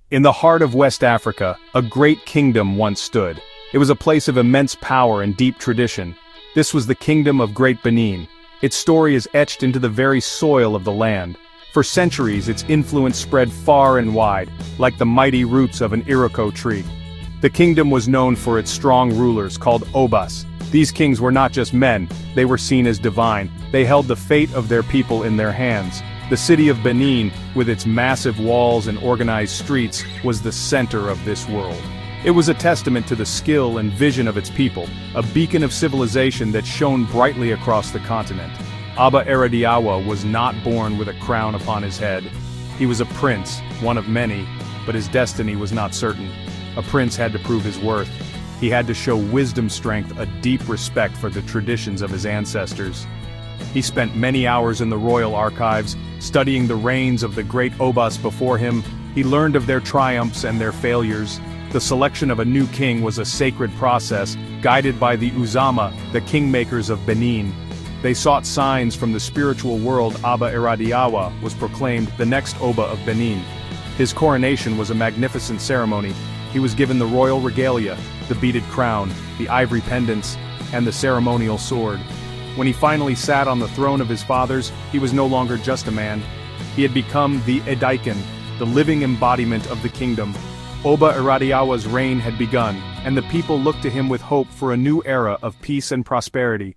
In the heart of West Africa, a great kingdom once stood. It was a place of immense power and deep tradition. This was the kingdom of Great Benin. Its story is etched into the very soil of the land. For centuries, its influence spread far and wide, like the mighty roots of an Iroquois tree. The kingdom was known for its strong rulers called Obas. These kings were not just men, they were seen as divine. They held the fate of their people in their hands. The city of Benin, with its massive walls and organized streets, was the center of this world. It was a testament to the skill and vision of its people, a beacon of civilization that shone brightly across the continent. Abba Eradiawa was not born with a crown upon his head. He was a prince, one of many, but his destiny was not certain. A prince had to prove his worth. He had to show wisdom, strength, a deep respect for the traditions of his ancestors. He spent many hours in the royal archives, studying the reigns of the great Obas before him. He learned of their triumphs and their failures. The selection of a new king was a sacred process, guided by the Uzama, the kingmakers of Benin. They sought signs from the spiritual world. Abba Eradiawa was proclaimed the next Oba of Benin. His coronation was a magnificent ceremony. He was given the royal regalia, the beaded crown, the ivory pendants, and the ceremonial sword. When he finally sat on the throne of his fathers, he was no longer just a man. He had become the Edaikan, the living embodiment of the kingdom. Oba Eradiawa's reign had begun, and the people looked to him with hope for a new era of peace and prosperity.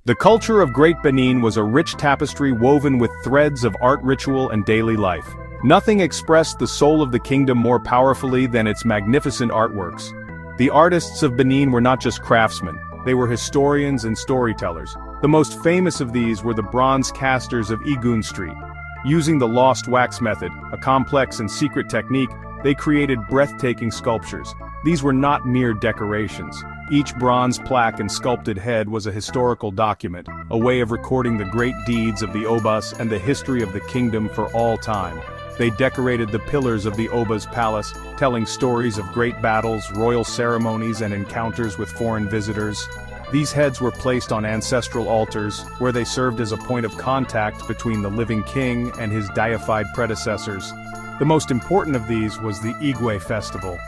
The culture of Great Benin was a rich tapestry woven with threads of art, ritual, and daily life. Nothing expressed the soul of the kingdom more powerfully than its magnificent artworks. The artists of Benin were not just craftsmen, they were historians and storytellers. The most famous of these were the bronze casters of Egun Street. Using the lost wax method, a complex and secret technique, they created breathtaking sculptures. These were not mere decorations. Each bronze plaque and sculpted head was a historical document, a way of recording the great deeds of the Obas and the history of the kingdom for all time. They decorated the pillars of the Oba's palace, telling stories of great battles, royal ceremonies, and encounters with foreign visitors. These heads were placed on ancestral altars, where they served as a point of contact between the living king and his deified predecessors. The most important of these was the Igwe festival.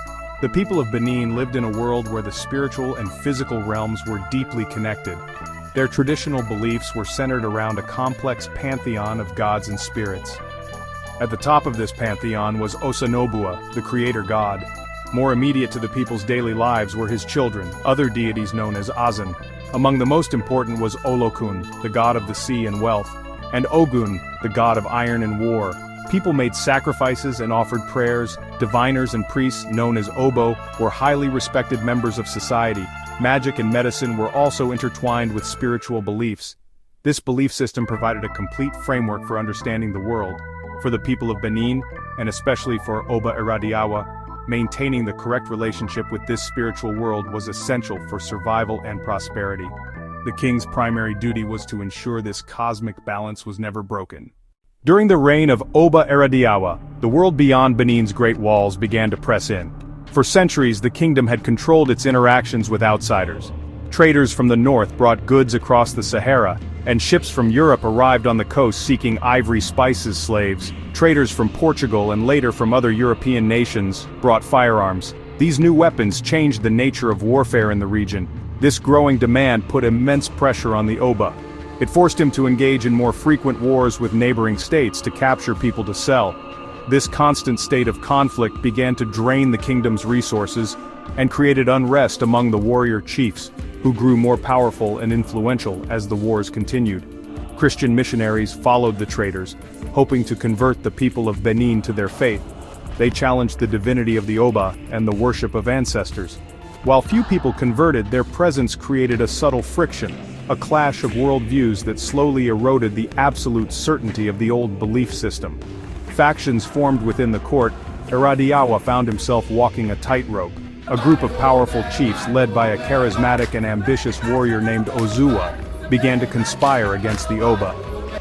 The people of Benin lived in a world where the spiritual and physical realms were deeply connected. Their traditional beliefs were centered around a complex pantheon of gods and spirits. At the top of this pantheon was Osanobua, the creator god. More immediate to the people's daily lives were his children, other deities known as Azan. Among the most important was Olokun, the god of the sea and wealth, and Ogun, the god of iron and war. People made sacrifices and offered prayers. Diviners and priests, known as Obo, were highly respected members of society. Magic and medicine were also intertwined with spiritual beliefs. This belief system provided a complete framework for understanding the world. For the people of Benin, and especially for Oba Eradiawa, maintaining the correct relationship with this spiritual world was essential for survival and prosperity. The king's primary duty was to ensure this cosmic balance was never broken. During the reign of Oba Eradiawa, the world beyond Benin's great walls began to press in. For centuries, the kingdom had controlled its interactions with outsiders. Traders from the north brought goods across the Sahara, and ships from Europe arrived on the coast seeking ivory spices slaves. Traders from Portugal and later from other European nations brought firearms. These new weapons changed the nature of warfare in the region. This growing demand put immense pressure on the Oba. It forced him to engage in more frequent wars with neighboring states to capture people to sell. This constant state of conflict began to drain the kingdom's resources and created unrest among the warrior chiefs, who grew more powerful and influential as the wars continued. Christian missionaries followed the traders, hoping to convert the people of Benin to their faith. They challenged the divinity of the Oba and the worship of ancestors. While few people converted, their presence created a subtle friction, a clash of worldviews that slowly eroded the absolute certainty of the old belief system. Factions formed within the court. Eradiawa found himself walking a tightrope. A group of powerful chiefs led by a charismatic and ambitious warrior named Ozua began to conspire against the Oba.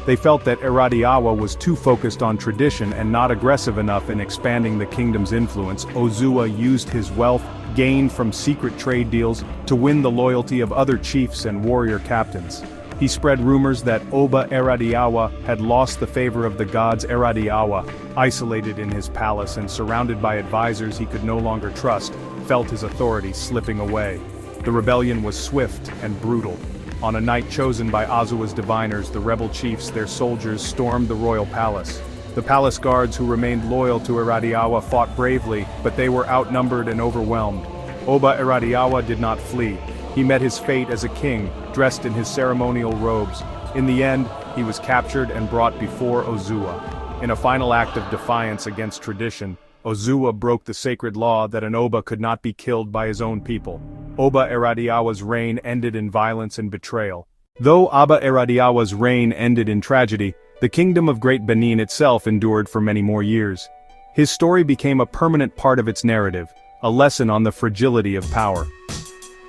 They felt that Eradiawa was too focused on tradition and not aggressive enough in expanding the kingdom's influence. Ozua used his wealth, gained from secret trade deals, to win the loyalty of other chiefs and warrior captains. He spread rumors that Oba Eradiawa had lost the favor of the gods. Eradiawa, isolated in his palace and surrounded by advisors he could no longer trust, felt his authority slipping away. The rebellion was swift and brutal. On a night chosen by Azua's diviners, the rebel chiefs, their soldiers, stormed the royal palace. The palace guards who remained loyal to Eradiawa fought bravely, but they were outnumbered and overwhelmed. Oba Eradiawa did not flee. He met his fate as a king, dressed in his ceremonial robes. In the end, he was captured and brought before Ozua. In a final act of defiance against tradition, Ozua broke the sacred law that an Oba could not be killed by his own people. Oba Eradiawa's reign ended in violence and betrayal. Though Oba Eradiawa's reign ended in tragedy, the kingdom of Great Benin itself endured for many more years. His story became a permanent part of its narrative, a lesson on the fragility of power.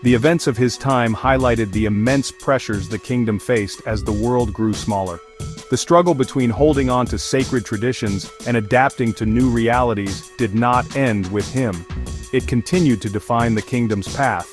The events of his time highlighted the immense pressures the kingdom faced as the world grew smaller. The struggle between holding on to sacred traditions and adapting to new realities did not end with him. It continued to define the kingdom's path.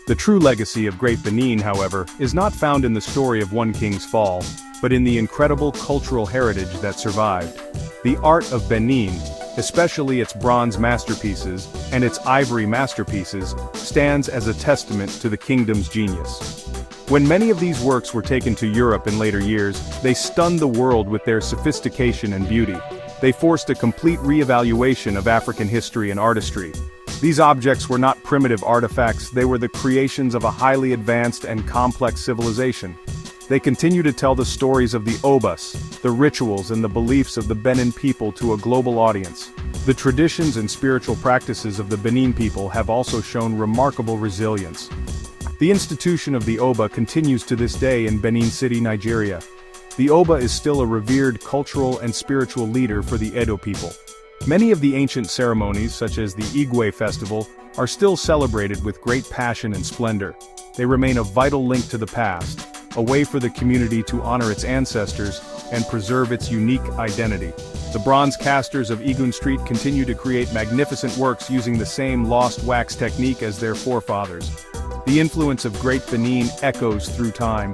The true legacy of Great Benin, however, is not found in the story of one king's fall, but in the incredible cultural heritage that survived. The art of Benin, especially its bronze masterpieces and its ivory masterpieces, stands as a testament to the kingdom's genius. When many of these works were taken to Europe in later years, they stunned the world with their sophistication and beauty. They forced a complete re-evaluation of African history and artistry. These objects were not primitive artifacts, they were the creations of a highly advanced and complex civilization. They continue to tell the stories of the Obas, the rituals and the beliefs of the Benin people to a global audience. The traditions and spiritual practices of the Benin people have also shown remarkable resilience. The institution of the Oba continues to this day in Benin City, Nigeria. The Oba is still a revered cultural and spiritual leader for the Edo people. Many of the ancient ceremonies, such as the Igwe festival, are still celebrated with great passion and splendor. They remain a vital link to the past, a way for the community to honor its ancestors and preserve its unique identity. The bronze casters of Igun Street continue to create magnificent works using the same lost wax technique as their forefathers. The influence of Great Benin echoes through time.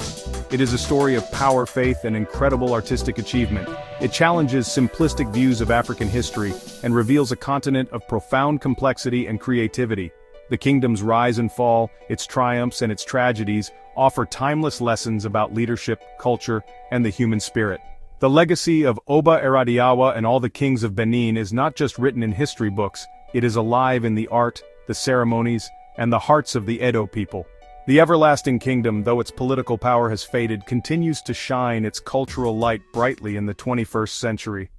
It is a story of power, faith, and incredible artistic achievement. It challenges simplistic views of African history and reveals a continent of profound complexity and creativity. The kingdom's rise and fall, its triumphs and its tragedies, offer timeless lessons about leadership, culture, and the human spirit. The legacy of Oba Eradiawa and all the kings of Benin is not just written in history books, it is alive in the art, the ceremonies, and the hearts of the Edo people. The everlasting kingdom, though its political power has faded, continues to shine its cultural light brightly in the 21st century.